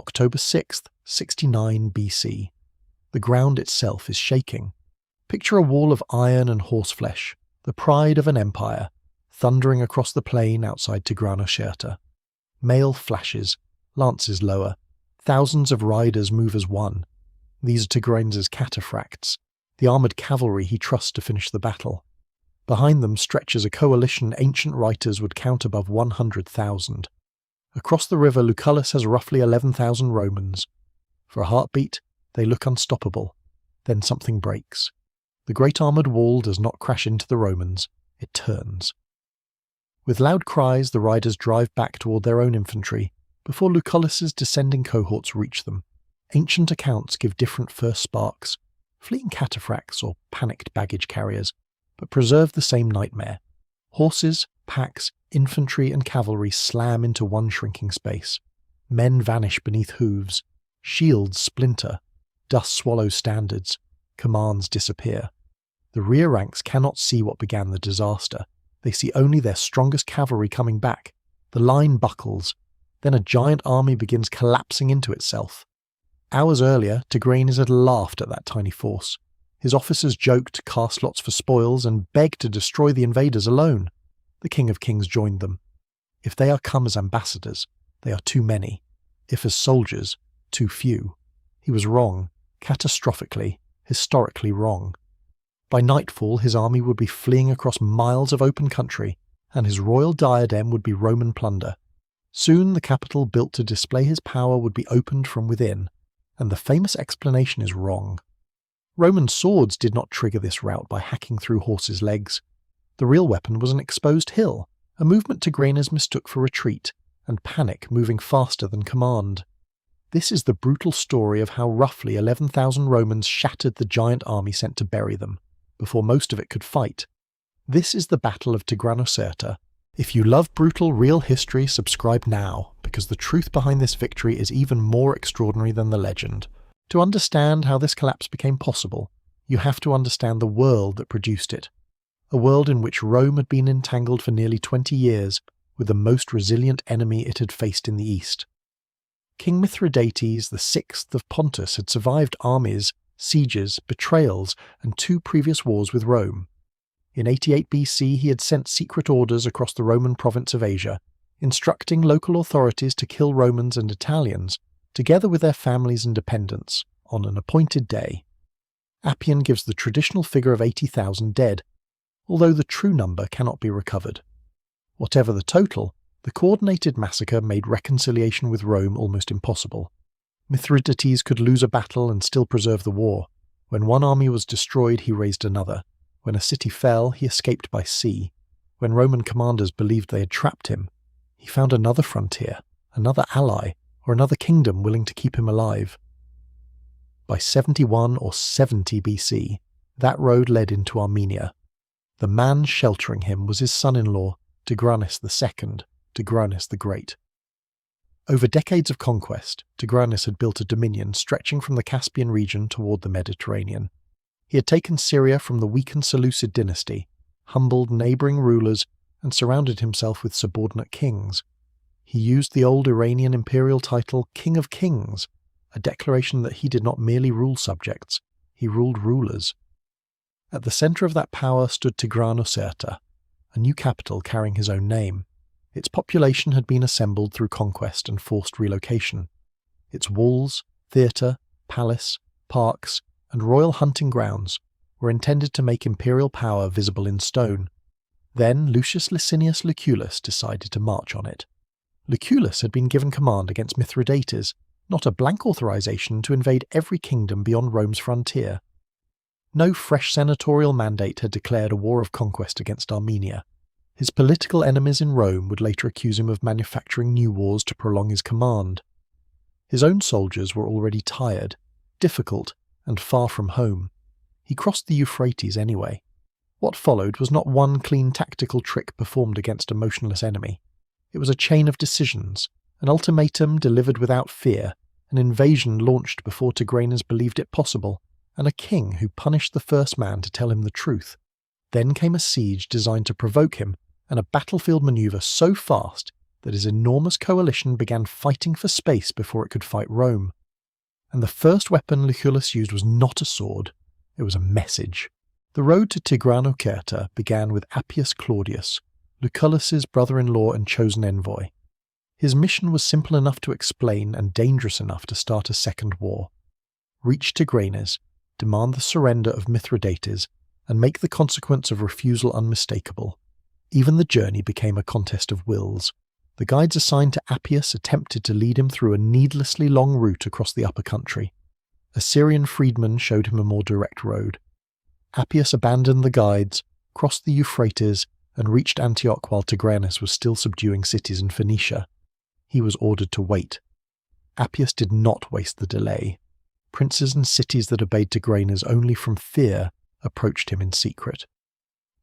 October 6th, 69 BC. The ground itself is shaking. Picture a wall of iron and horseflesh, the pride of an empire, thundering across the plain outside Tigranocerta. Mail flashes, lances lower, thousands of riders move as one. These are Tigranes' Cataphracts, the armoured cavalry he trusts to finish the battle. Behind them stretches a coalition ancient writers would count above 100,000. Across the river, Lucullus has roughly 11,000 Romans. For a heartbeat, they look unstoppable. Then something breaks. The great armoured wall does not crash into the Romans, it turns. With loud cries, the riders drive back toward their own infantry, before Lucullus's descending cohorts reach them. Ancient accounts give different first sparks, fleeing cataphracts or panicked baggage carriers, but preserve the same nightmare. Horses, packs, infantry and cavalry slam into one shrinking space. Men vanish beneath hooves. Shields splinter. Dust swallows standards. Commands disappear. The rear ranks cannot see what began the disaster. They see only their strongest cavalry coming back. The line buckles. Then a giant army begins collapsing into itself. Hours earlier, Tigranes had laughed at that tiny force. His officers joked, cast lots for spoils, and begged to destroy the invaders alone. The King of Kings joined them. If they are come as ambassadors, they are too many. If as soldiers, too few. He was wrong, catastrophically, historically wrong. By nightfall, his army would be fleeing across miles of open country, and his royal diadem would be Roman plunder. Soon the capital built to display his power would be opened from within, and the famous explanation is wrong. Roman swords did not trigger this rout by hacking through horses' legs. The real weapon was an exposed hill, a movement Tigranes mistook for retreat, and panic moving faster than command. This is the brutal story of how roughly 11,000 Romans shattered the giant army sent to bury them, before most of it could fight. This is the Battle of Tigranocerta. If you love brutal real history, subscribe now, because the truth behind this victory is even more extraordinary than the legend. To understand how this collapse became possible, you have to understand the world that produced it. A world in which Rome had been entangled for nearly 20 years with the most resilient enemy it had faced in the East. King Mithridates VI of Pontus had survived armies, sieges, betrayals, and 2 previous wars with Rome. In 88 BC he had sent secret orders across the Roman province of Asia, instructing local authorities to kill Romans and Italians, together with their families and dependents, on an appointed day. Appian gives the traditional figure of 80,000 dead, although the true number cannot be recovered. Whatever the total, the coordinated massacre made reconciliation with Rome almost impossible. Mithridates could lose a battle and still preserve the war. When one army was destroyed, he raised another. When a city fell, he escaped by sea. When Roman commanders believed they had trapped him, he found another frontier, another ally, or another kingdom willing to keep him alive. By 71 or 70 BC, that road led into Armenia. The man sheltering him was his son-in-law, Tigranes II, Tigranes the Great. Over decades of conquest, Tigranes had built a dominion stretching from the Caspian region toward the Mediterranean. He had taken Syria from the weakened Seleucid dynasty, humbled neighbouring rulers, and surrounded himself with subordinate kings. He used the old Iranian imperial title King of Kings, a declaration that he did not merely rule subjects, he ruled rulers. At the centre of that power stood Tigranocerta, a new capital carrying his own name. Its population had been assembled through conquest and forced relocation. Its walls, theatre, palace, parks, and royal hunting grounds were intended to make imperial power visible in stone. Then Lucius Licinius Lucullus decided to march on it. Lucullus had been given command against Mithridates, not a blank authorization to invade every kingdom beyond Rome's frontier. No fresh senatorial mandate had declared a war of conquest against Armenia. His political enemies in Rome would later accuse him of manufacturing new wars to prolong his command. His own soldiers were already tired, difficult, and far from home. He crossed the Euphrates anyway. What followed was not one clean tactical trick performed against a motionless enemy. It was a chain of decisions, an ultimatum delivered without fear, an invasion launched before Tigranes believed it possible, and a king who punished the first man to tell him the truth. Then came a siege designed to provoke him, and a battlefield maneuver so fast that his enormous coalition began fighting for space before it could fight Rome. And the first weapon Lucullus used was not a sword, it was a message. The road to Tigranocerta began with Appius Claudius, Lucullus's brother-in-law and chosen envoy. His mission was simple enough to explain and dangerous enough to start a second war. Reach Tigranes, demand the surrender of Mithridates, and make the consequence of refusal unmistakable. Even the journey became a contest of wills. The guides assigned to Appius attempted to lead him through a needlessly long route across the upper country. A Syrian freedman showed him a more direct road. Appius abandoned the guides, crossed the Euphrates, and reached Antioch while Tigranes was still subduing cities in Phoenicia. He was ordered to wait. Appius did not waste the delay. Princes and cities that obeyed Tigranes only from fear approached him in secret.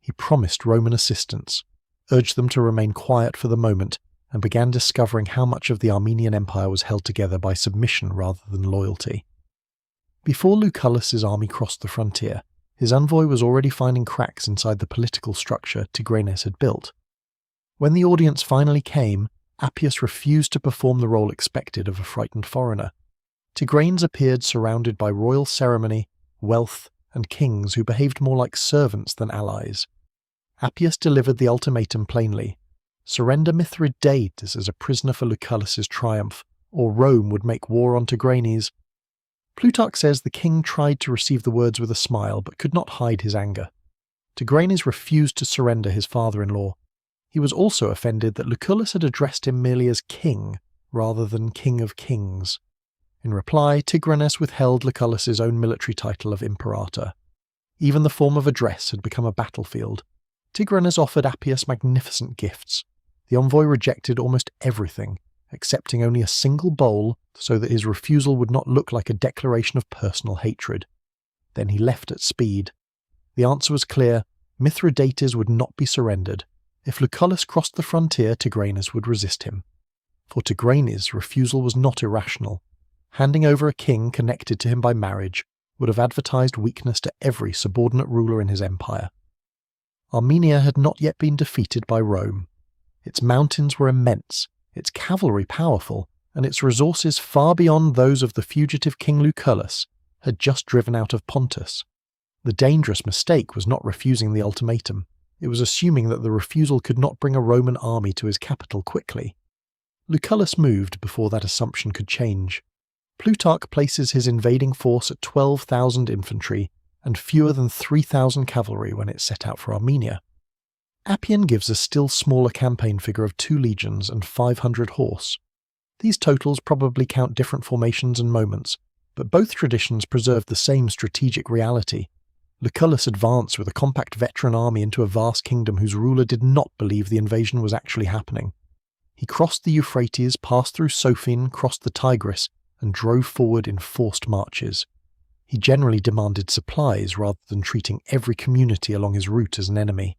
He promised Roman assistance, urged them to remain quiet for the moment, and began discovering how much of the Armenian Empire was held together by submission rather than loyalty. Before Lucullus's army crossed the frontier, his envoy was already finding cracks inside the political structure Tigranes had built. When the audience finally came, Appius refused to perform the role expected of a frightened foreigner. Tigranes appeared surrounded by royal ceremony, wealth, and kings who behaved more like servants than allies. Appius delivered the ultimatum plainly: surrender Mithridates as a prisoner for Lucullus's triumph, or Rome would make war on Tigranes. Plutarch says the king tried to receive the words with a smile but could not hide his anger. Tigranes refused to surrender his father-in-law. He was also offended that Lucullus had addressed him merely as king rather than king of kings. In reply, Tigranes withheld Lucullus's own military title of imperator. Even the form of address had become a battlefield. Tigranes offered Appius magnificent gifts. The envoy rejected almost everything, accepting only a single bowl so that his refusal would not look like a declaration of personal hatred. Then he left at speed. The answer was clear: Mithridates would not be surrendered. If Lucullus crossed the frontier, Tigranes would resist him. For Tigranes, refusal was not irrational. Handing over a king connected to him by marriage would have advertised weakness to every subordinate ruler in his empire. Armenia had not yet been defeated by Rome. Its mountains were immense, its cavalry powerful, and its resources far beyond those of the fugitive King Lucullus had just driven out of Pontus. The dangerous mistake was not refusing the ultimatum. It was assuming that the refusal could not bring a Roman army to his capital quickly. Lucullus moved before that assumption could change. Plutarch places his invading force at 12,000 infantry and fewer than 3,000 cavalry when it set out for Armenia. Appian gives a still smaller campaign figure of 2 legions and 500 horse. These totals probably count different formations and moments, but both traditions preserve the same strategic reality. Lucullus advanced with a compact veteran army into a vast kingdom whose ruler did not believe the invasion was actually happening. He crossed the Euphrates, passed through Sophene, crossed the Tigris, and drove forward in forced marches. He generally demanded supplies rather than treating every community along his route as an enemy.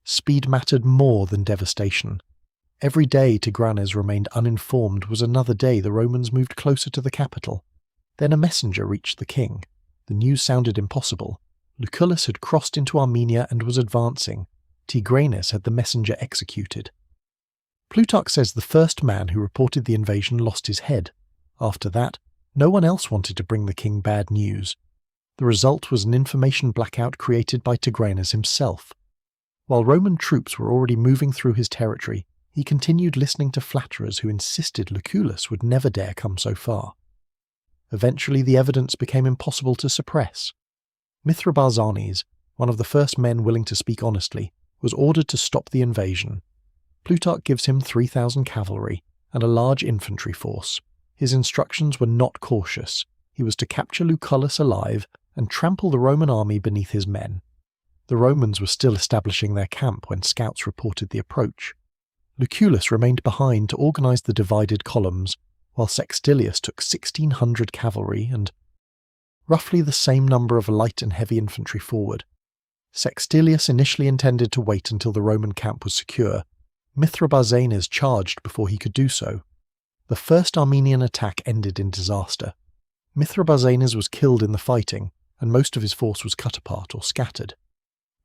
Speed mattered more than devastation. Every day Tigranes remained uninformed was another day the Romans moved closer to the capital. Then a messenger reached the king. The news sounded impossible. Lucullus had crossed into Armenia and was advancing. Tigranes had the messenger executed. Plutarch says the first man who reported the invasion lost his head. After that, no one else wanted to bring the king bad news. The result was an information blackout created by Tigranes himself. While Roman troops were already moving through his territory, he continued listening to flatterers who insisted Lucullus would never dare come so far. Eventually the evidence became impossible to suppress. Mithridates, one of the first men willing to speak honestly, was ordered to stop the invasion. Plutarch gives him 3,000 cavalry and a large infantry force. His instructions were not cautious. He was to capture Lucullus alive and trample the Roman army beneath his men. The Romans were still establishing their camp when scouts reported the approach. Lucullus remained behind to organize the divided columns, while Sextilius took 1,600 cavalry and roughly the same number of light and heavy infantry forward. Sextilius initially intended to wait until the Roman camp was secure. Mithridates charged before he could do so. The first Armenian attack ended in disaster. Mithridates was killed in the fighting, and most of his force was cut apart or scattered.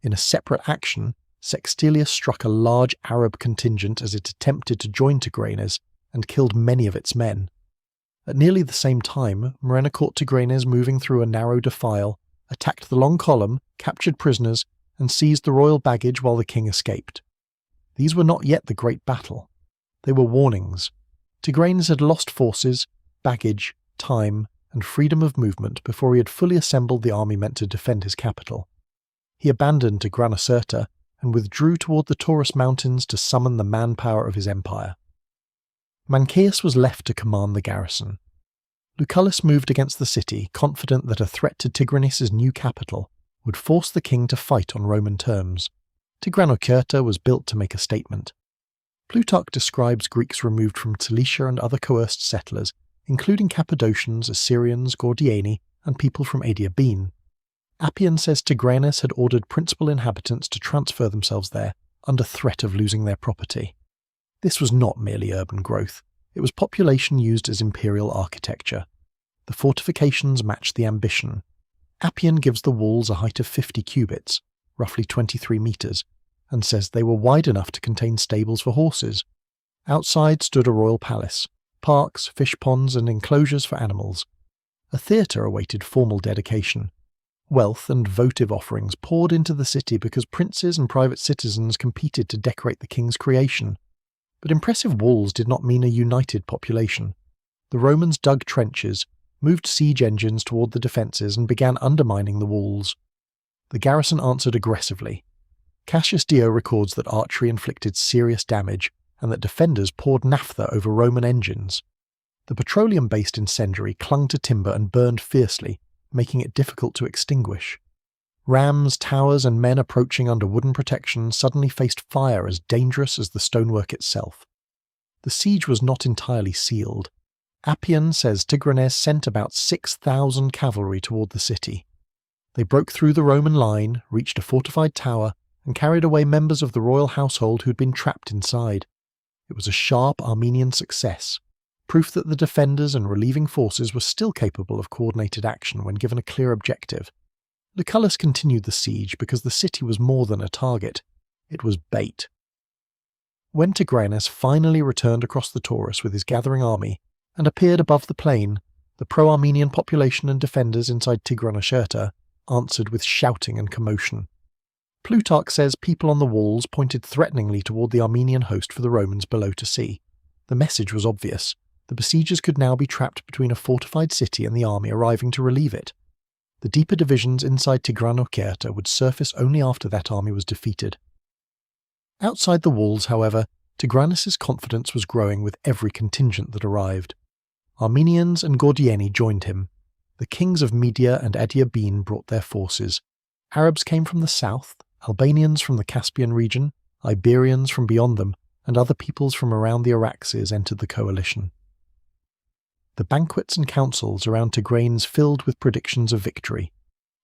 In a separate action, Sextilius struck a large Arab contingent as it attempted to join Tigranes and killed many of its men. At nearly the same time, Murena caught Tigranes moving through a narrow defile, attacked the long column, captured prisoners, and seized the royal baggage while the king escaped. These were not yet the great battle. They were warnings. Tigranes had lost forces, baggage, time, and freedom of movement before he had fully assembled the army meant to defend his capital. He abandoned Tigranocerta and withdrew toward the Taurus Mountains to summon the manpower of his empire. Mancaeus was left to command the garrison. Lucullus moved against the city, confident that a threat to Tigranes' new capital would force the king to fight on Roman terms. Tigranocerta was built to make a statement. Plutarch describes Greeks removed from Cilicia and other coerced settlers, including Cappadocians, Assyrians, Gordiani, and people from Adiabene. Appian says Tigranes had ordered principal inhabitants to transfer themselves there under threat of losing their property. This was not merely urban growth, it was population used as imperial architecture. The fortifications matched the ambition. Appian gives the walls a height of 50 cubits, roughly 23 metres, and says they were wide enough to contain stables for horses. Outside stood a royal palace, parks, fish ponds, and enclosures for animals. A theatre awaited formal dedication. Wealth and votive offerings poured into the city because princes and private citizens competed to decorate the king's creation. But impressive walls did not mean a united population. The Romans dug trenches, moved siege engines toward the defences, and began undermining the walls. The garrison answered aggressively. Cassius Dio records that archery inflicted serious damage and that defenders poured naphtha over Roman engines. The petroleum-based incendiary clung to timber and burned fiercely, making it difficult to extinguish. Rams, towers, and men approaching under wooden protection suddenly faced fire as dangerous as the stonework itself. The siege was not entirely sealed. Appian says Tigranes sent about 6,000 cavalry toward the city. They broke through the Roman line, reached a fortified tower, and carried away members of the royal household who had been trapped inside. It was a sharp Armenian success, proof that the defenders and relieving forces were still capable of coordinated action when given a clear objective. Lucullus continued the siege because the city was more than a target. It was bait. When Tigranes finally returned across the Taurus with his gathering army and appeared above the plain, the pro-Armenian population and defenders inside Tigranocerta answered with shouting and commotion. Plutarch says people on the walls pointed threateningly toward the Armenian host for the Romans below to see. The message was obvious. The besiegers could now be trapped between a fortified city and the army arriving to relieve it. The deeper divisions inside Tigranocerta would surface only after that army was defeated. Outside the walls, however, Tigranes' confidence was growing with every contingent that arrived. Armenians and Gordiani joined him. The kings of Media and Adiabene brought their forces. Arabs came from the south, Albanians from the Caspian region, Iberians from beyond them, and other peoples from around the Araxes entered the coalition. The banquets and councils around Tigranes filled with predictions of victory.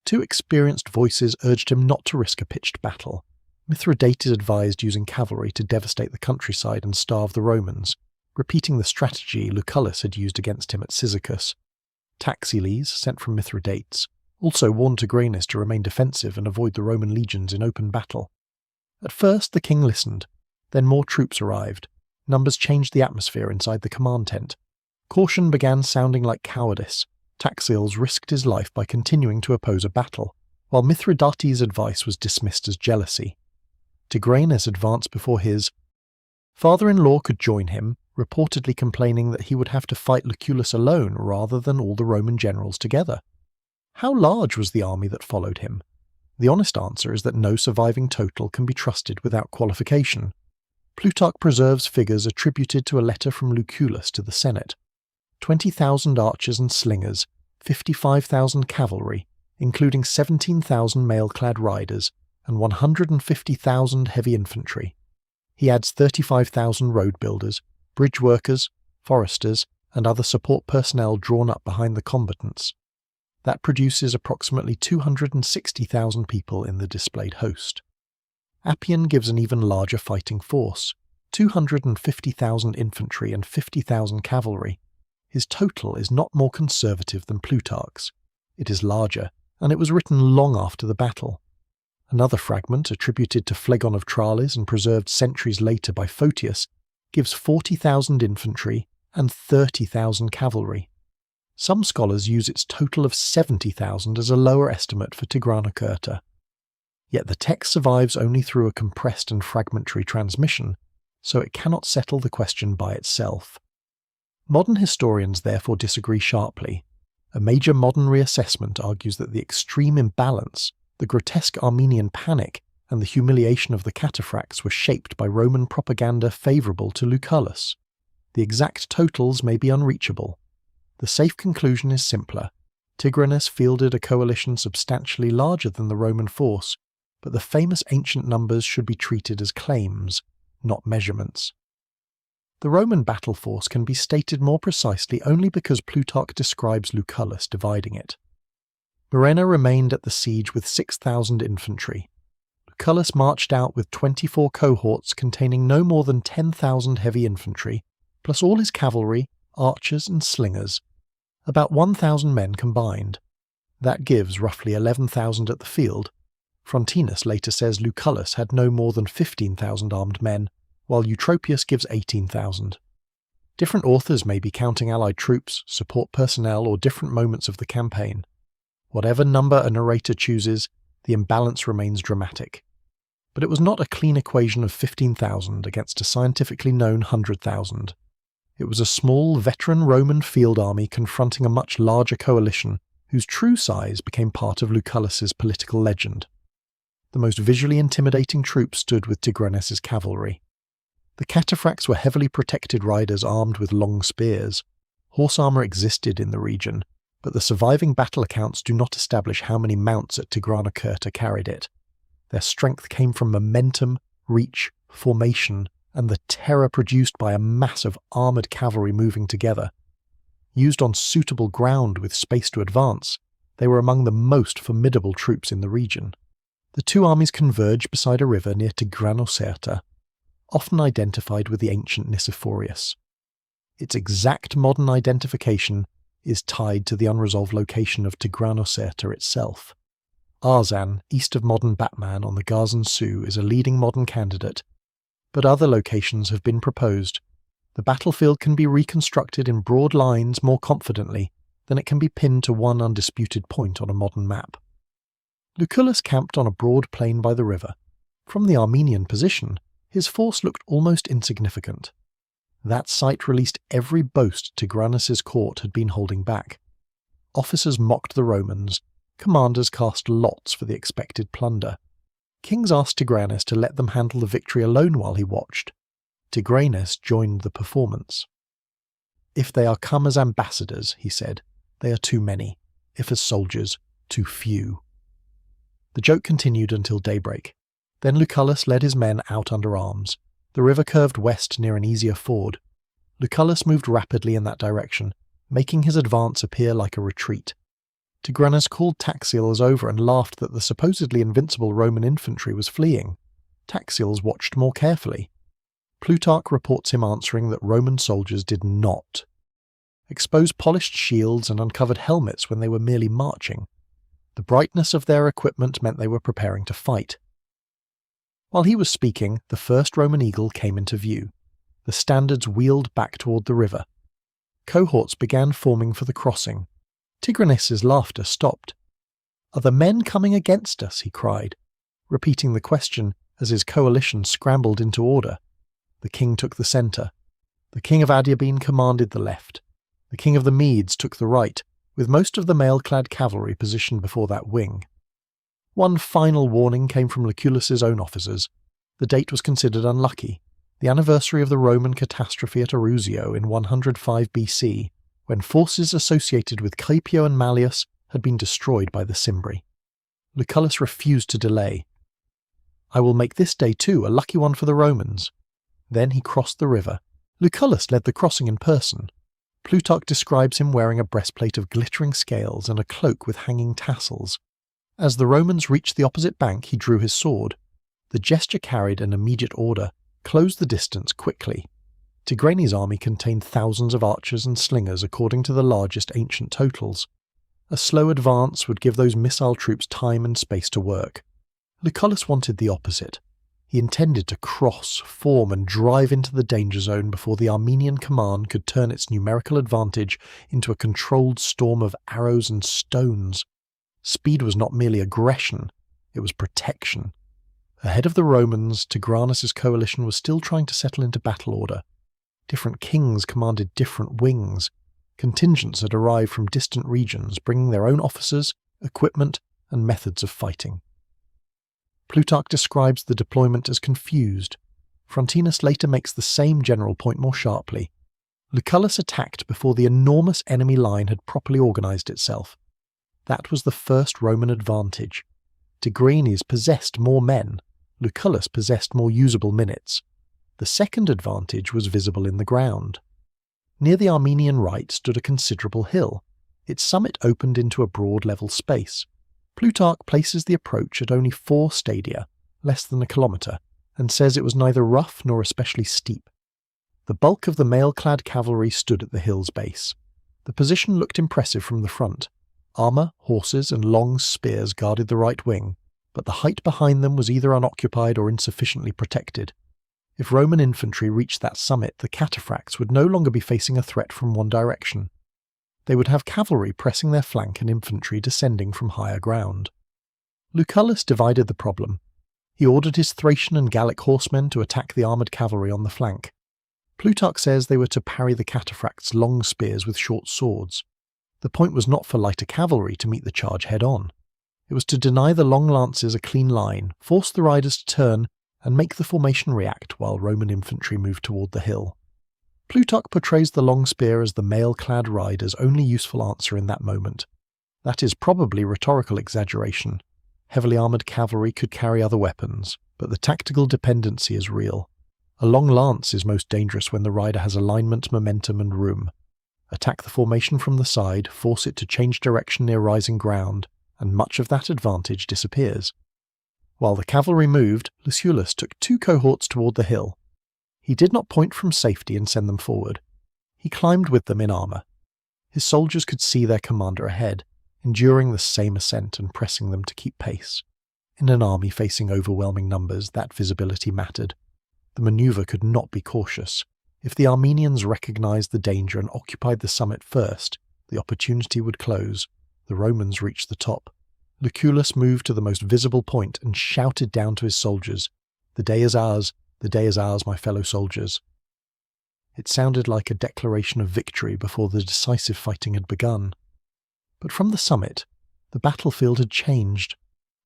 Two experienced voices urged him not to risk a pitched battle. Mithridates advised using cavalry to devastate the countryside and starve the Romans, repeating the strategy Lucullus had used against him at Cyzicus. Taxiles, sent from Mithridates, also warned Tigranes to remain defensive and avoid the Roman legions in open battle. At first the king listened, then more troops arrived. Numbers changed the atmosphere inside the command tent. Caution began sounding like cowardice. Taxiles risked his life by continuing to oppose a battle, while Mithridates' advice was dismissed as jealousy. Tigranes advanced before his father-in-law could join him, reportedly complaining that he would have to fight Lucullus alone rather than all the Roman generals together. How large was the army that followed him? The honest answer is that no surviving total can be trusted without qualification. Plutarch preserves figures attributed to a letter from Lucullus to the Senate. 20,000 archers and slingers, 55,000 cavalry, including 17,000 mail-clad riders, and 150,000 heavy infantry. He adds 35,000 road builders, bridge workers, foresters, and other support personnel drawn up behind the combatants. That produces approximately 260,000 people in the displayed host. Appian gives an even larger fighting force, 250,000 infantry and 50,000 cavalry. His total is not more conservative than Plutarch's. It is larger, and it was written long after the battle. Another fragment, attributed to Phlegon of Tralles and preserved centuries later by Photius, gives 40,000 infantry and 30,000 cavalry. Some scholars use its total of 70,000 as a lower estimate for Tigranocerta. Yet the text survives only through a compressed and fragmentary transmission, so it cannot settle the question by itself. Modern historians therefore disagree sharply. A major modern reassessment argues that the extreme imbalance, the grotesque Armenian panic, and the humiliation of the Cataphracts were shaped by Roman propaganda favourable to Lucullus. The exact totals may be unreachable. The safe conclusion is simpler. Tigranes fielded a coalition substantially larger than the Roman force, but the famous ancient numbers should be treated as claims, not measurements. The Roman battle force can be stated more precisely only because Plutarch describes Lucullus dividing it. Murena remained at the siege with 6,000 infantry. Lucullus marched out with 24 cohorts containing no more than 10,000 heavy infantry, plus all his cavalry, archers and slingers, about 1,000 men combined. That gives roughly 11,000 at the field. Frontinus later says Lucullus had no more than 15,000 armed men, while Eutropius gives 18,000. Different authors may be counting allied troops, support personnel, or different moments of the campaign. Whatever number a narrator chooses, the imbalance remains dramatic. But it was not a clean equation of 15,000 against a scientifically known 100,000. It was a small, veteran Roman field army confronting a much larger coalition, whose true size became part of Lucullus's political legend. The most visually intimidating troops stood with Tigranes' cavalry. The Cataphracts were heavily protected riders armed with long spears. Horse armour existed in the region, but the surviving battle accounts do not establish how many mounts at Tigranocerta carried it. Their strength came from momentum, reach, formation, and the terror produced by a mass of armoured cavalry moving together. Used on suitable ground with space to advance, they were among the most formidable troops in the region. The two armies converged beside a river near Tigranocerta, often identified with the ancient Nicephorus. Its exact modern identification is tied to the unresolved location of Tigranocerta itself. Arzan, east of modern Batman on the Gazan Su, is a leading modern candidate, but other locations have been proposed. The battlefield can be reconstructed in broad lines more confidently than it can be pinned to one undisputed point on a modern map. Lucullus camped on a broad plain by the river. From the Armenian position, his force looked almost insignificant. That sight released every boast Tigranes' court had been holding back. Officers mocked the Romans, commanders cast lots for the expected plunder. Kings asked Tigranes to let them handle the victory alone while he watched. Tigranes joined the performance. "If they are come as ambassadors," he said, "they are too many. If as soldiers, too few." The joke continued until daybreak. Then Lucullus led his men out under arms. The river curved west near an easier ford. Lucullus moved rapidly in that direction, making his advance appear like a retreat. Tigranes called Taxiles over and laughed that the supposedly invincible Roman infantry was fleeing. Taxiles watched more carefully. Plutarch reports him answering that Roman soldiers did not expose polished shields and uncovered helmets when they were merely marching. The brightness of their equipment meant they were preparing to fight. While he was speaking, the first Roman eagle came into view. The standards wheeled back toward the river. Cohorts began forming for the crossing. Tigranes' laughter stopped. "Are the men coming against us?" he cried, repeating the question as his coalition scrambled into order. The king took the centre. The king of Adiabene commanded the left. The king of the Medes took the right, with most of the mail-clad cavalry positioned before that wing. One final warning came from Lucullus's own officers. The date was considered unlucky, the anniversary of the Roman catastrophe at Arusio in 105 BC, when forces associated with Caepio and Malleus had been destroyed by the Cimbri. Lucullus refused to delay. "I will make this day too a lucky one for the Romans." Then he crossed the river. Lucullus led the crossing in person. Plutarch describes him wearing a breastplate of glittering scales and a cloak with hanging tassels. As the Romans reached the opposite bank, he drew his sword. The gesture carried an immediate order: close the distance quickly. Tigranes' army contained thousands of archers and slingers according to the largest ancient totals. A slow advance would give those missile troops time and space to work. Lucullus wanted the opposite. He intended to cross, form and drive into the danger zone before the Armenian command could turn its numerical advantage into a controlled storm of arrows and stones. Speed was not merely aggression, it was protection. Ahead of the Romans, Tigranes' coalition was still trying to settle into battle order. Different kings commanded different wings. Contingents had arrived from distant regions, bringing their own officers, equipment, and methods of fighting. Plutarch describes the deployment as confused. Frontinus later makes the same general point more sharply. Lucullus attacked before the enormous enemy line had properly organised itself. That was the first Roman advantage. Tigranes possessed more men. Lucullus possessed more usable minutes. The second advantage was visible in the ground. Near the Armenian right stood a considerable hill. Its summit opened into a broad level space. Plutarch places the approach at only 4 stadia, less than a kilometre, and says it was neither rough nor especially steep. The bulk of the mail-clad cavalry stood at the hill's base. The position looked impressive from the front. Armour, horses, and long spears guarded the right wing, but the height behind them was either unoccupied or insufficiently protected. If Roman infantry reached that summit, the Cataphracts would no longer be facing a threat from one direction. They would have cavalry pressing their flank and infantry descending from higher ground. Lucullus divided the problem. He ordered his Thracian and Gallic horsemen to attack the armoured cavalry on the flank. Plutarch says they were to parry the Cataphracts' long spears with short swords. The point was not for lighter cavalry to meet the charge head-on. It was to deny the long lances a clean line, force the riders to turn, and make the formation react while Roman infantry moved toward the hill. Plutarch portrays the long spear as the mail-clad rider's only useful answer in that moment. That is probably rhetorical exaggeration. Heavily armoured cavalry could carry other weapons, but the tactical dependency is real. A long lance is most dangerous when the rider has alignment, momentum and room. Attack the formation from the side, force it to change direction near rising ground, and much of that advantage disappears. While the cavalry moved, Lucullus took 2 cohorts toward the hill. He did not point from safety and send them forward. He climbed with them in armour. His soldiers could see their commander ahead, enduring the same ascent and pressing them to keep pace. In an army facing overwhelming numbers, that visibility mattered. The manoeuvre could not be cautious. If the Armenians recognized the danger and occupied the summit first, the opportunity would close. The Romans reached the top. Lucullus moved to the most visible point and shouted down to his soldiers, "The day is ours, the day is ours, my fellow soldiers." It sounded like a declaration of victory before the decisive fighting had begun. But from the summit, the battlefield had changed.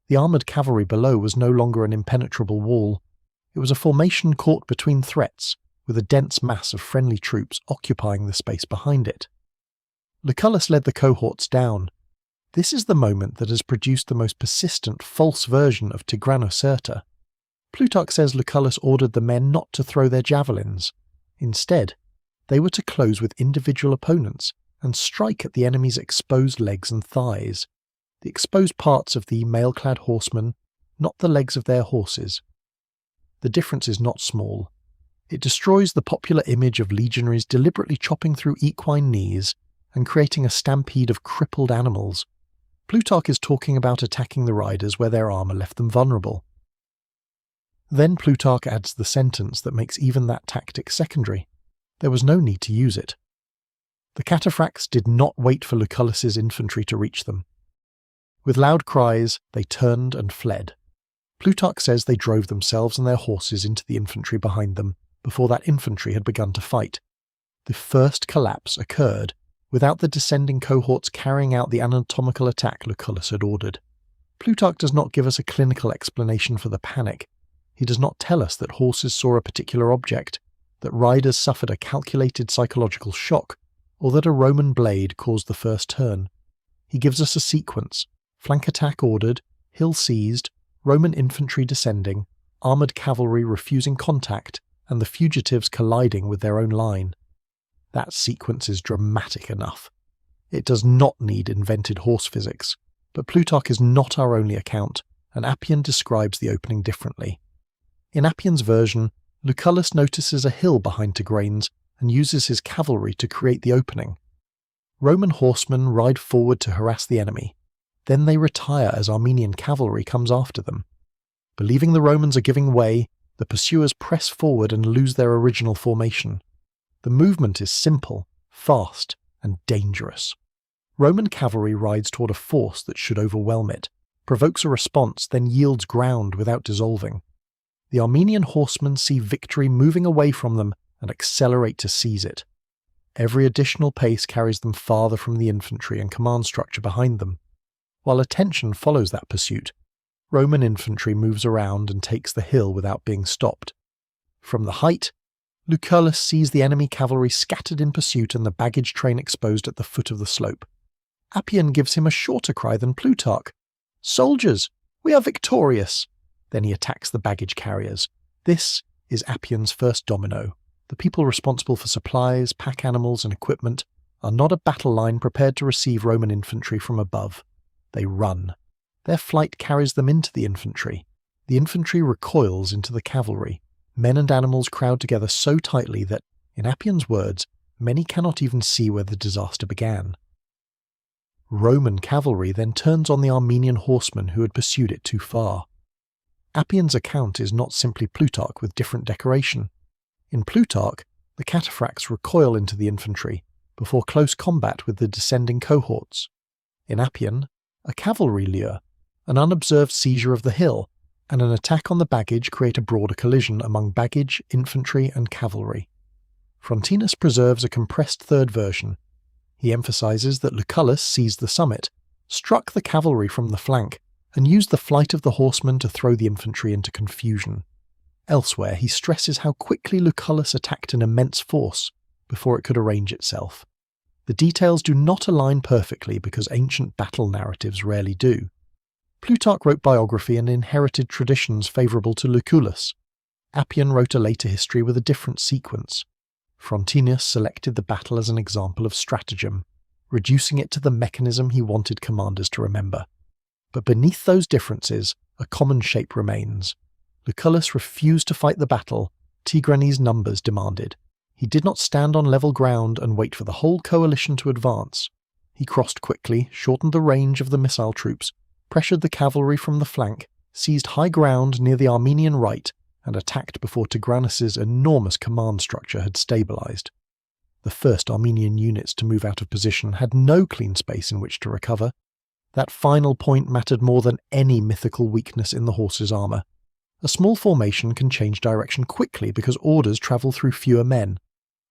The armoured cavalry below was no longer an impenetrable wall. It was a formation caught between threats, with a dense mass of friendly troops occupying the space behind it. Lucullus led the cohorts down. This is the moment that has produced the most persistent false version of Tigranocerta. Plutarch says Lucullus ordered the men not to throw their javelins. Instead, they were to close with individual opponents and strike at the enemy's exposed legs and thighs, the exposed parts of the mail-clad horsemen, not the legs of their horses. The difference is not small. It destroys the popular image of legionaries deliberately chopping through equine knees and creating a stampede of crippled animals. Plutarch is talking about attacking the riders where their armour left them vulnerable. Then Plutarch adds the sentence that makes even that tactic secondary. There was no need to use it. The Cataphracts did not wait for Lucullus's infantry to reach them. With loud cries, they turned and fled. Plutarch says they drove themselves and their horses into the infantry behind them before that infantry had begun to fight. The first collapse occurred without the descending cohorts carrying out the anatomical attack Lucullus had ordered. Plutarch does not give us a clinical explanation for the panic. He does not tell us that horses saw a particular object, that riders suffered a calculated psychological shock, or that a Roman blade caused the first turn. He gives us a sequence: flank attack ordered, hill seized, Roman infantry descending, armoured cavalry refusing contact, and the fugitives colliding with their own line. That sequence is dramatic enough. It does not need invented horse physics, but Plutarch is not our only account, and Appian describes the opening differently. In Appian's version, Lucullus notices a hill behind Tigranes and uses his cavalry to create the opening. Roman horsemen ride forward to harass the enemy. Then they retire as Armenian cavalry comes after them. Believing the Romans are giving way, the pursuers press forward and lose their original formation. The movement is simple, fast, and dangerous. Roman cavalry rides toward a force that should overwhelm it, provokes a response, then yields ground without dissolving. The Armenian horsemen see victory moving away from them and accelerate to seize it. Every additional pace carries them farther from the infantry and command structure behind them. While attention follows that pursuit, Roman infantry moves around and takes the hill without being stopped. From the height, Lucullus sees the enemy cavalry scattered in pursuit and the baggage train exposed at the foot of the slope. Appian gives him a shorter cry than Plutarch. "Soldiers, we are victorious!" Then he attacks the baggage carriers. This is Appian's first domino. The people responsible for supplies, pack animals, and equipment are not a battle line prepared to receive Roman infantry from above. They run. Their flight carries them into the infantry. The infantry recoils into the cavalry. Men and animals crowd together so tightly that, in Appian's words, many cannot even see where the disaster began. Roman cavalry then turns on the Armenian horsemen who had pursued it too far. Appian's account is not simply Plutarch with different decoration. In Plutarch, the Cataphracts recoil into the infantry, before close combat with the descending cohorts. In Appian, a cavalry lure, an unobserved seizure of the hill, and an attack on the baggage create a broader collision among baggage, infantry, and cavalry. Frontinus preserves a compressed third version. He emphasizes that Lucullus seized the summit, struck the cavalry from the flank, and used the flight of the horsemen to throw the infantry into confusion. Elsewhere, he stresses how quickly Lucullus attacked an immense force before it could arrange itself. The details do not align perfectly because ancient battle narratives rarely do. Plutarch wrote biography and inherited traditions favourable to Lucullus. Appian wrote a later history with a different sequence. Frontinus selected the battle as an example of stratagem, reducing it to the mechanism he wanted commanders to remember. But beneath those differences, a common shape remains. Lucullus refused to fight the battle Tigranes' numbers demanded. He did not stand on level ground and wait for the whole coalition to advance. He crossed quickly, shortened the range of the missile troops, pressured the cavalry from the flank, seized high ground near the Armenian right, and attacked before Tigranes' enormous command structure had stabilized. The first Armenian units to move out of position had no clean space in which to recover. That final point mattered more than any mythical weakness in the horse's armour. A small formation can change direction quickly because orders travel through fewer men.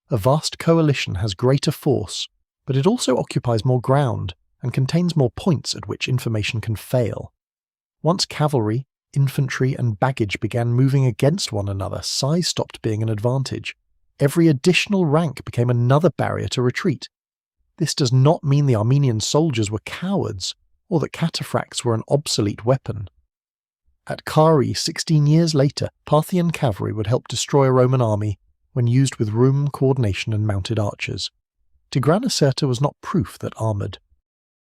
A vast coalition has greater force, but it also occupies more ground and contains more points at which information can fail. Once cavalry, infantry, and baggage began moving against one another, size stopped being an advantage. Every additional rank became another barrier to retreat. This does not mean the Armenian soldiers were cowards, or that cataphracts were an obsolete weapon. At Kari 16 years later, Parthian cavalry would help destroy a Roman army when used with room, coordination, and mounted archers. Tigranocerta was not proof that armoured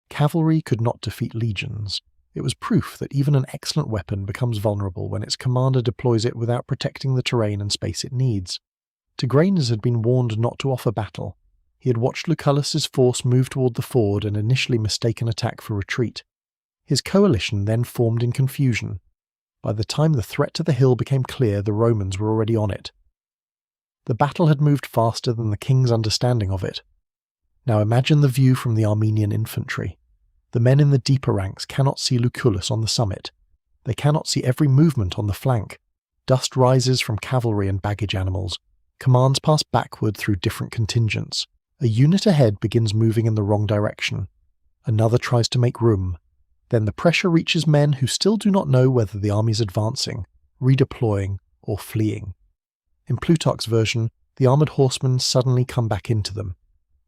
cavalry could not defeat legions. It was proof that even an excellent weapon becomes vulnerable when its commander deploys it without protecting the terrain and space it needs. Tigranes had been warned not to offer battle. He had watched Lucullus's force move toward the ford and initially mistaken attack for retreat. His coalition then formed in confusion. By the time the threat to the hill became clear, the Romans were already on it. The battle had moved faster than the king's understanding of it. Now imagine the view from the Armenian infantry. The men in the deeper ranks cannot see Lucullus on the summit. They cannot see every movement on the flank. Dust rises from cavalry and baggage animals. Commands pass backward through different contingents. A unit ahead begins moving in the wrong direction. Another tries to make room. Then the pressure reaches men who still do not know whether the army is advancing, redeploying, or fleeing. In Plutarch's version, the armoured horsemen suddenly come back into them.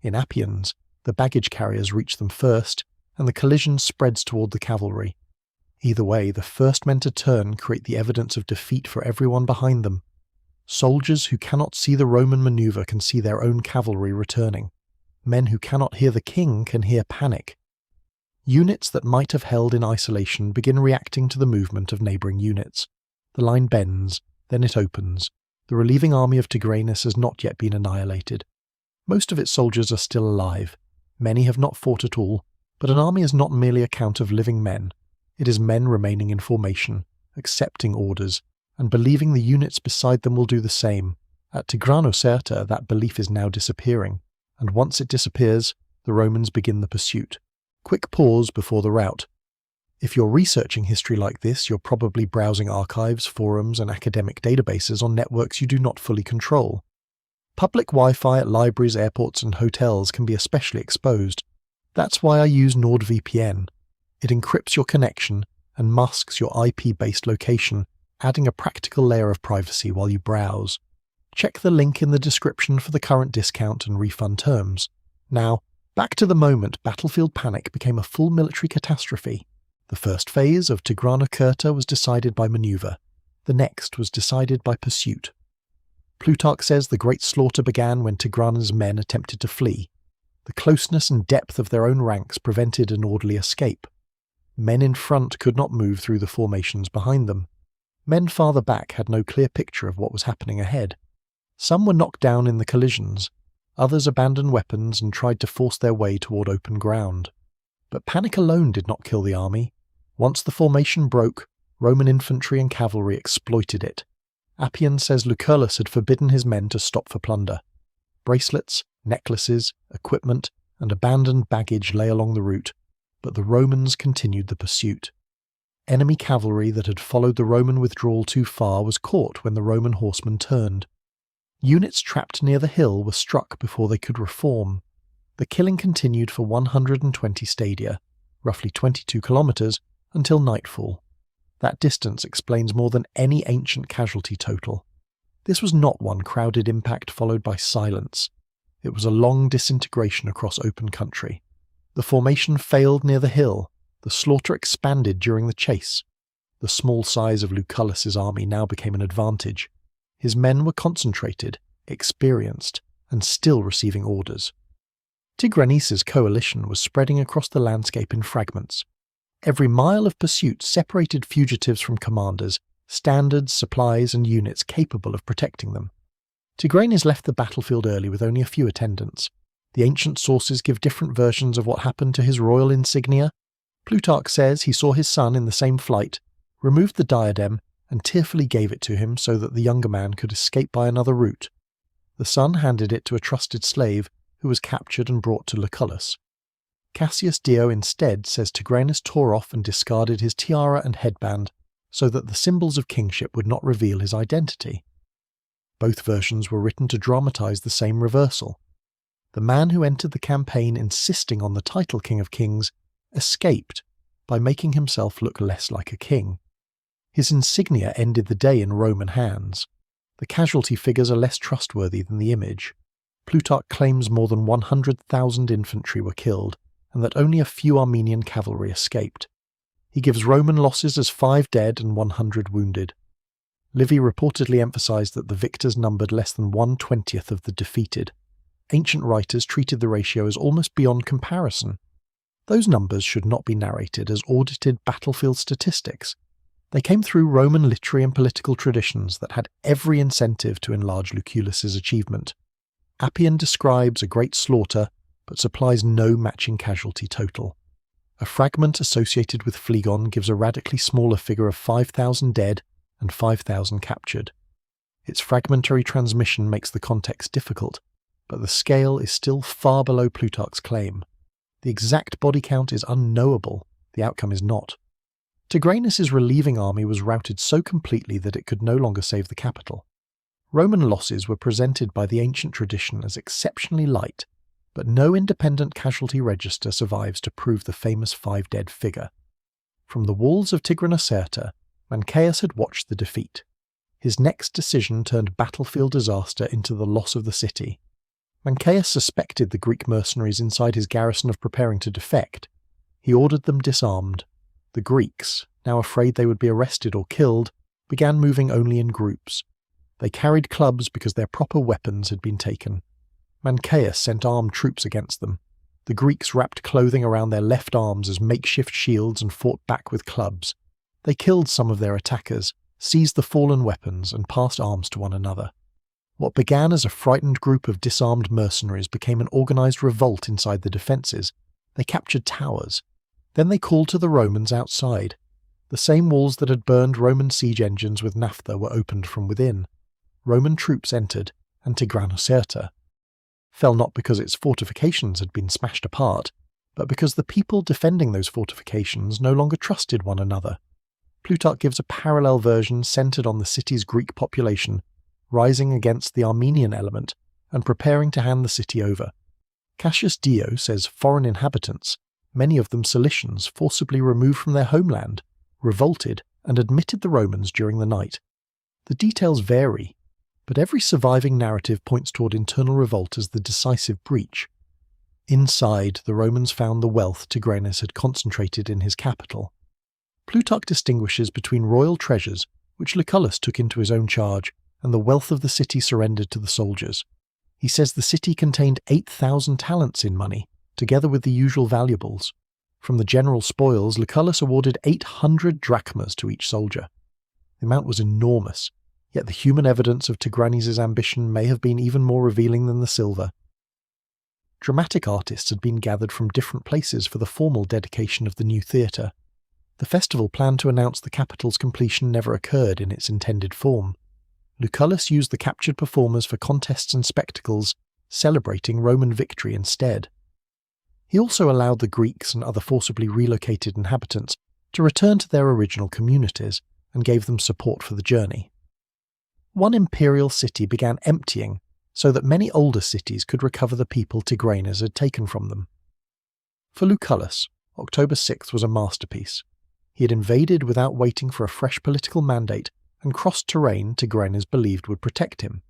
In Appian's, the baggage carriers reach them first, and the collision spreads toward the cavalry. Either way, the first men to turn create the evidence of defeat for everyone behind them. Soldiers who cannot see the Roman manoeuvre can see their own cavalry returning. Men who cannot hear the king can hear panic. Units that might have held in isolation begin reacting to the movement of neighbouring units. The line bends, then it opens. The relieving army of Tigranes has not yet been annihilated. Most of its soldiers are still alive. Many have not fought at all, but an army is not merely a count of living men. It is men remaining in formation, accepting orders, and believing the units beside them will do the same. At Tigranocerta, that belief is now disappearing, and once it disappears, the Romans begin the pursuit. Quick pause before the rout. If you're researching history like this, you're probably browsing archives, forums, and academic databases on networks you do not fully control. Public Wi-Fi at libraries, airports, and hotels can be especially exposed. That's why I use NordVPN. It encrypts your connection and masks your IP-based location, adding a practical layer of privacy while you browse. Check the link in the description for the current discount and refund terms. Now, back to the moment battlefield panic became a full military catastrophe. The first phase of Tigranocerta was decided by maneuver. The next was decided by pursuit. Plutarch says the great slaughter began when Tigranes' men attempted to flee. The closeness and depth of their own ranks prevented an orderly escape. Men in front could not move through the formations behind them. Men farther back had no clear picture of what was happening ahead. Some were knocked down in the collisions. Others abandoned weapons and tried to force their way toward open ground. But panic alone did not kill the army. Once the formation broke, Roman infantry and cavalry exploited it. Appian says Lucullus had forbidden his men to stop for plunder. Bracelets, necklaces, equipment, and abandoned baggage lay along the route, but the Romans continued the pursuit. Enemy cavalry that had followed the Roman withdrawal too far was caught when the Roman horsemen turned. Units trapped near the hill were struck before they could reform. The killing continued for 120 stadia, roughly 22 kilometers, until nightfall. That distance explains more than any ancient casualty total. This was not one crowded impact followed by silence. It was a long disintegration across open country. The formation failed near the hill. The slaughter expanded during the chase. The small size of Lucullus's army now became an advantage. His men were concentrated, experienced, and still receiving orders. Tigranes' coalition was spreading across the landscape in fragments. Every mile of pursuit separated fugitives from commanders, standards, supplies, and units capable of protecting them. Tigranes left the battlefield early with only a few attendants. The ancient sources give different versions of what happened to his royal insignia. Plutarch says he saw his son in the same flight, removed the diadem, and tearfully gave it to him so that the younger man could escape by another route. The son handed it to a trusted slave who was captured and brought to Lucullus. Cassius Dio instead says Tigranes tore off and discarded his tiara and headband so that the symbols of kingship would not reveal his identity. Both versions were written to dramatize the same reversal. The man who entered the campaign insisting on the title King of Kings escaped by making himself look less like a king. His insignia ended the day in Roman hands. The casualty figures are less trustworthy than the image. Plutarch claims more than 100,000 infantry were killed, and that only a few Armenian cavalry escaped. He gives Roman losses as 5 dead and 100 wounded. Livy reportedly emphasized that the victors numbered less than 1/20 of the defeated. Ancient writers treated the ratio as almost beyond comparison. Those numbers should not be narrated as audited battlefield statistics. They came through Roman literary and political traditions that had every incentive to enlarge Lucullus's achievement. Appian describes a great slaughter, but supplies no matching casualty total. A fragment associated with Phlegon gives a radically smaller figure of 5,000 dead and 5,000 captured. Its fragmentary transmission makes the context difficult, but the scale is still far below Plutarch's claim. The exact body count is unknowable, the outcome is not. Tigranes' relieving army was routed so completely that it could no longer save the capital. Roman losses were presented by the ancient tradition as exceptionally light, but no independent casualty register survives to prove the famous 5 dead figure. From the walls of Tigranocerta, Mancaeus had watched the defeat. His next decision turned battlefield disaster into the loss of the city. Mancaeus suspected the Greek mercenaries inside his garrison of preparing to defect. He ordered them disarmed. The Greeks, now afraid they would be arrested or killed, began moving only in groups. They carried clubs because their proper weapons had been taken. Mancaeus sent armed troops against them. The Greeks wrapped clothing around their left arms as makeshift shields and fought back with clubs. They killed some of their attackers, seized the fallen weapons, and passed arms to one another. What began as a frightened group of disarmed mercenaries became an organized revolt inside the defences. They captured towers. Then they called to the Romans outside. The same walls that had burned Roman siege engines with naphtha were opened from within. Roman troops entered, and Tigranocerta fell not because its fortifications had been smashed apart, but because the people defending those fortifications no longer trusted one another. Plutarch gives a parallel version centered on the city's Greek population, rising against the Armenian element and preparing to hand the city over. Cassius Dio says foreign inhabitants, many of them Cilicians forcibly removed from their homeland, revolted and admitted the Romans during the night. The details vary, but every surviving narrative points toward internal revolt as the decisive breach. Inside, the Romans found the wealth Tigranes had concentrated in his capital. Plutarch distinguishes between royal treasures, which Lucullus took into his own charge, and the wealth of the city surrendered to the soldiers. He says the city contained 8,000 talents in money, together with the usual valuables. From the general spoils, Lucullus awarded 800 drachmas to each soldier. The amount was enormous, yet the human evidence of Tigranes' ambition may have been even more revealing than the silver. Dramatic artists had been gathered from different places for the formal dedication of the new theatre. The festival planned to announce the capital's completion never occurred in its intended form. Lucullus used the captured performers for contests and spectacles, celebrating Roman victory instead. He also allowed the Greeks and other forcibly relocated inhabitants to return to their original communities and gave them support for the journey. One imperial city began emptying so that many older cities could recover the people Tigranes had taken from them. For Lucullus, October 6th was a masterpiece. He had invaded without waiting for a fresh political mandate and crossed terrain Tigranes believed would protect him.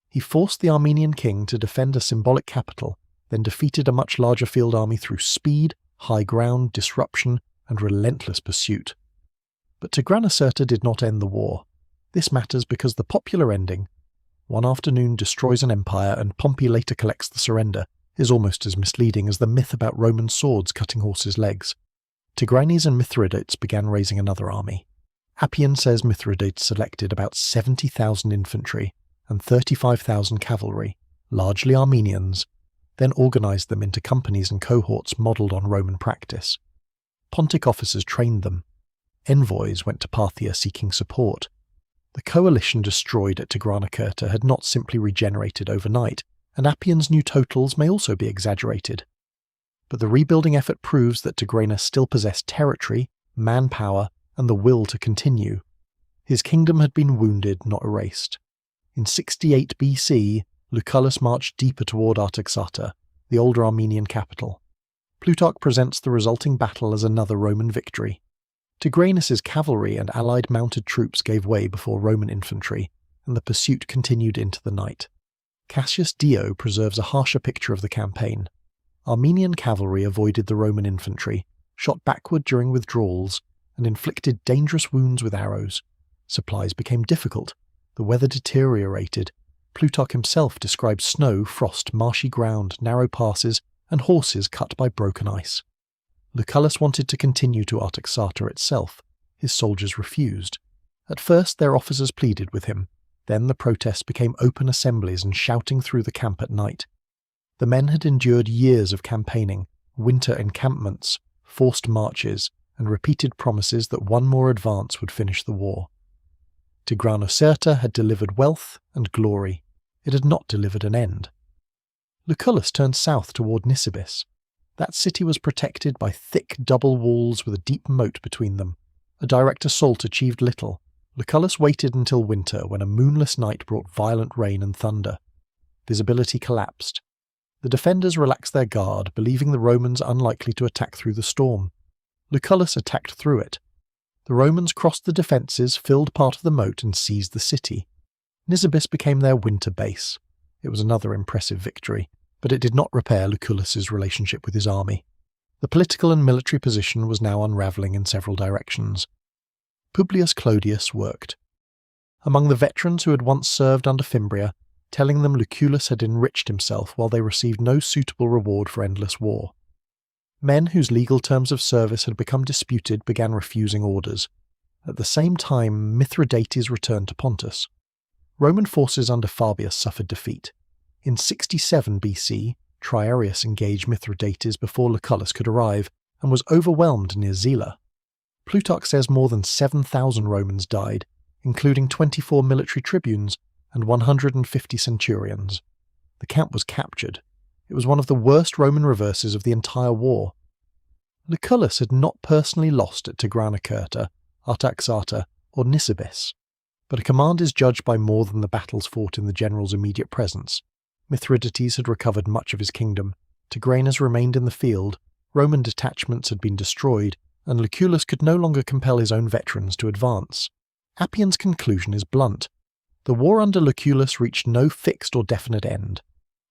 He forced the Armenian king to defend a symbolic capital, then defeated a much larger field army through speed, high ground, disruption, and relentless pursuit. But Tigranocerta did not end the war. This matters because the popular ending, one afternoon destroys an empire and Pompey later collects the surrender, is almost as misleading as the myth about Roman swords cutting horses' legs. Tigranes and Mithridates began raising another army. Appian says Mithridates selected about 70,000 infantry and 35,000 cavalry, largely Armenians, then organized them into companies and cohorts modelled on Roman practice. Pontic officers trained them. Envoys went to Parthia seeking support. The coalition destroyed at Tigranocerta had not simply regenerated overnight, and Appian's new totals may also be exaggerated. But the rebuilding effort proves that Tigranes still possessed territory, manpower, and the will to continue. His kingdom had been wounded, not erased. In 68 BC, Lucullus marched deeper toward Artaxata, the older Armenian capital. Plutarch presents the resulting battle as another Roman victory. Tigranes' cavalry and allied mounted troops gave way before Roman infantry, and the pursuit continued into the night. Cassius Dio preserves a harsher picture of the campaign. Armenian cavalry avoided the Roman infantry, shot backward during withdrawals, and inflicted dangerous wounds with arrows. Supplies became difficult. The weather deteriorated. Plutarch himself describes snow, frost, marshy ground, narrow passes, and horses cut by broken ice. Lucullus wanted to continue to Artaxata itself. His soldiers refused. At first their officers pleaded with him. Then the protests became open assemblies and shouting through the camp at night. The men had endured years of campaigning, winter encampments, forced marches, and repeated promises that one more advance would finish the war. Tigranocerta had delivered wealth and glory. It had not delivered an end. Lucullus turned south toward Nisibis. That city was protected by thick double walls with a deep moat between them. A direct assault achieved little. Lucullus waited until winter when a moonless night brought violent rain and thunder. Visibility collapsed. The defenders relaxed their guard, believing the Romans unlikely to attack through the storm. Lucullus attacked through it. The Romans crossed the defences, filled part of the moat, and seized the city. Nisibis became their winter base. It was another impressive victory, but it did not repair Lucullus's relationship with his army. The political and military position was now unravelling in several directions. Publius Clodius worked. Among the veterans who had once served under Fimbria, telling them Lucullus had enriched himself while they received no suitable reward for endless war. Men whose legal terms of service had become disputed began refusing orders. At the same time, Mithridates returned to Pontus. Roman forces under Fabius suffered defeat. In 67 BC, Triarius engaged Mithridates before Lucullus could arrive, and was overwhelmed near Zela. Plutarch says more than 7,000 Romans died, including 24 military tribunes and 150 centurions. The camp was captured. It was one of the worst Roman reverses of the entire war. Lucullus had not personally lost at Tigranocerta, Artaxata, or Nisibis, but a command is judged by more than the battles fought in the general's immediate presence. Mithridates had recovered much of his kingdom, Tigranes remained in the field, Roman detachments had been destroyed, and Lucullus could no longer compel his own veterans to advance. Appian's conclusion is blunt. The war under Lucullus reached no fixed or definite end.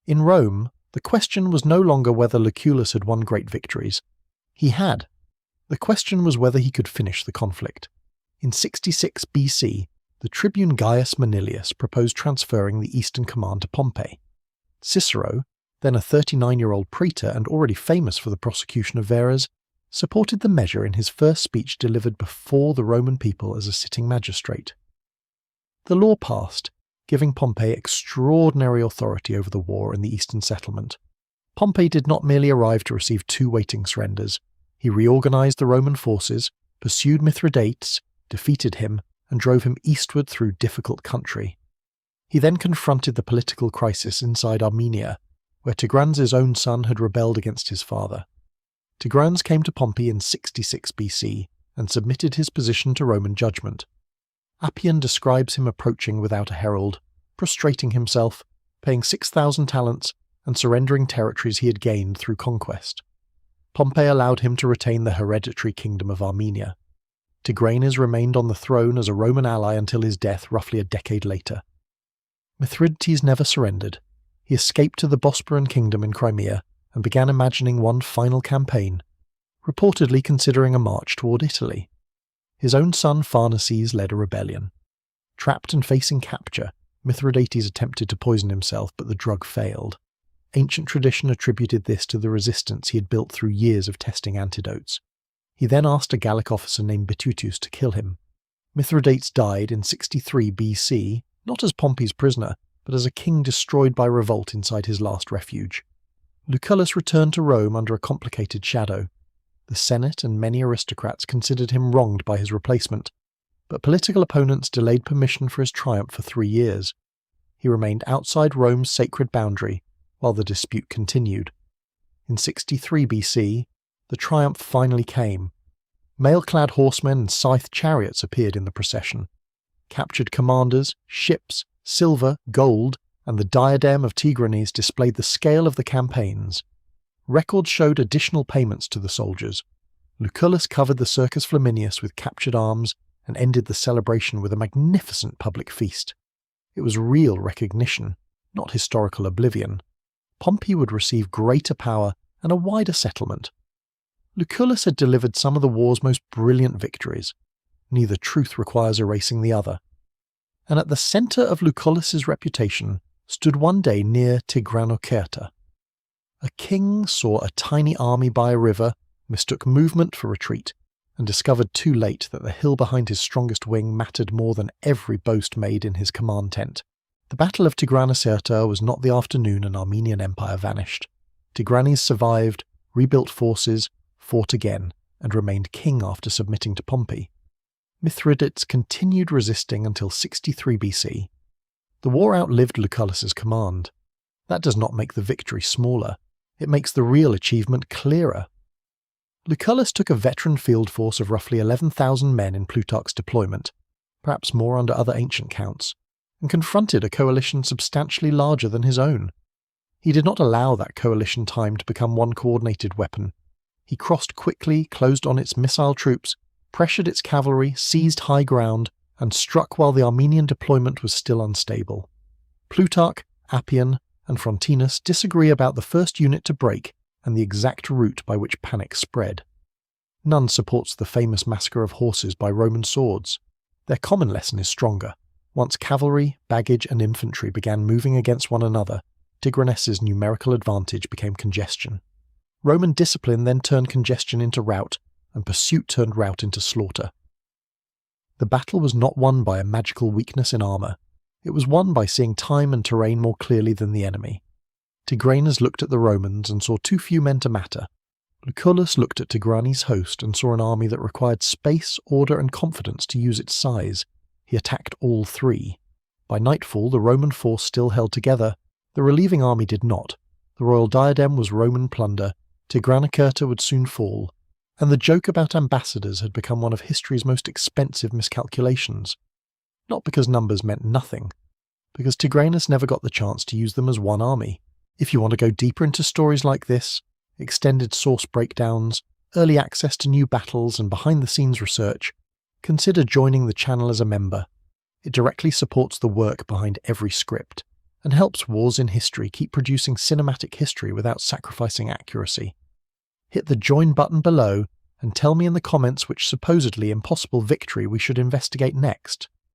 In Rome, the question was no longer whether Lucullus had won great victories. He had. The question was whether he could finish the conflict. In 66 BC, the tribune Gaius Manilius proposed transferring the eastern command to Pompey. Cicero, then a 39-year-old praetor and already famous for the prosecution of errors, supported the measure in his first speech delivered before the Roman people as a sitting magistrate. The law passed, giving Pompey extraordinary authority over the war in the eastern settlement. Pompey did not merely arrive to receive 2 waiting surrenders. He reorganized the Roman forces, pursued Mithridates, defeated him, and drove him eastward through difficult country. He then confronted the political crisis inside Armenia, where Tigranes' own son had rebelled against his father. Tigranes came to Pompey in 66 BC and submitted his position to Roman judgment. Appian describes him approaching without a herald, prostrating himself, paying 6,000 talents, and surrendering territories he had gained through conquest. Pompey allowed him to retain the hereditary Kingdom of Armenia. Tigranes remained on the throne as a Roman ally until his death roughly a decade later. Mithridates never surrendered. He escaped to the Bosporan Kingdom in Crimea and began imagining one final campaign, reportedly considering a march toward Italy. His own son Pharnaces led a rebellion. Trapped and facing capture, Mithridates attempted to poison himself, but the drug failed. Ancient tradition attributed this to the resistance he had built through years of testing antidotes. He then asked a Gallic officer named Bitutus to kill him. Mithridates died in 63 BC, not as Pompey's prisoner, but as a king destroyed by revolt inside his last refuge. Lucullus returned to Rome under a complicated shadow. The Senate and many aristocrats considered him wronged by his replacement, but political opponents delayed permission for his triumph for 3 years. He remained outside Rome's sacred boundary while the dispute continued. In 63 BC, the triumph finally came. Mail-clad horsemen and scythed chariots appeared in the procession. Captured commanders, ships, silver, gold, and the diadem of Tigranes displayed the scale of the campaigns. Records showed additional payments to the soldiers. Lucullus covered the Circus Flaminius with captured arms and ended the celebration with a magnificent public feast. It was real recognition, not historical oblivion. Pompey would receive greater power and a wider settlement. Lucullus had delivered some of the war's most brilliant victories. Neither truth requires erasing the other. And at the centre of Lucullus's reputation stood one day near Tigranocerta. A king saw a tiny army by a river, mistook movement for retreat, and discovered too late that the hill behind his strongest wing mattered more than every boast made in his command tent. The Battle of Tigranocerta was not the afternoon an Armenian empire vanished. Tigranes survived, rebuilt forces, fought again, and remained king after submitting to Pompey. Mithridates continued resisting until 63 BC. The war outlived Lucullus's command. That does not make the victory smaller. It makes the real achievement clearer. Lucullus took a veteran field force of roughly 11,000 men in Plutarch's deployment, perhaps more under other ancient counts, and confronted a coalition substantially larger than his own. He did not allow that coalition time to become one coordinated weapon. He crossed quickly, closed on its missile troops, pressured its cavalry, seized high ground, and struck while the Armenian deployment was still unstable. Plutarch, Appian, and Frontinus disagree about the first unit to break and the exact route by which panic spread. None supports the famous massacre of horses by Roman swords. Their common lesson is stronger. Once cavalry, baggage, and infantry began moving against one another, Tigranes' numerical advantage became congestion. Roman discipline then turned congestion into rout, and pursuit turned rout into slaughter. The battle was not won by a magical weakness in armour. It was won by seeing time and terrain more clearly than the enemy. Tigranes looked at the Romans and saw too few men to matter. Lucullus looked at Tigranes' host and saw an army that required space, order, and confidence to use its size. He attacked all three. By nightfall, the Roman force still held together. The relieving army did not. The royal diadem was Roman plunder. Tigranocerta would soon fall. And the joke about ambassadors had become one of history's most expensive miscalculations. Not because numbers meant nothing, because Tigranes never got the chance to use them as one army. If you want to go deeper into stories like this, extended source breakdowns, early access to new battles and behind-the-scenes research, consider joining the channel as a member. It directly supports the work behind every script, and helps Wars in History keep producing cinematic history without sacrificing accuracy. Hit the join button below and tell me in the comments which supposedly impossible victory we should investigate next.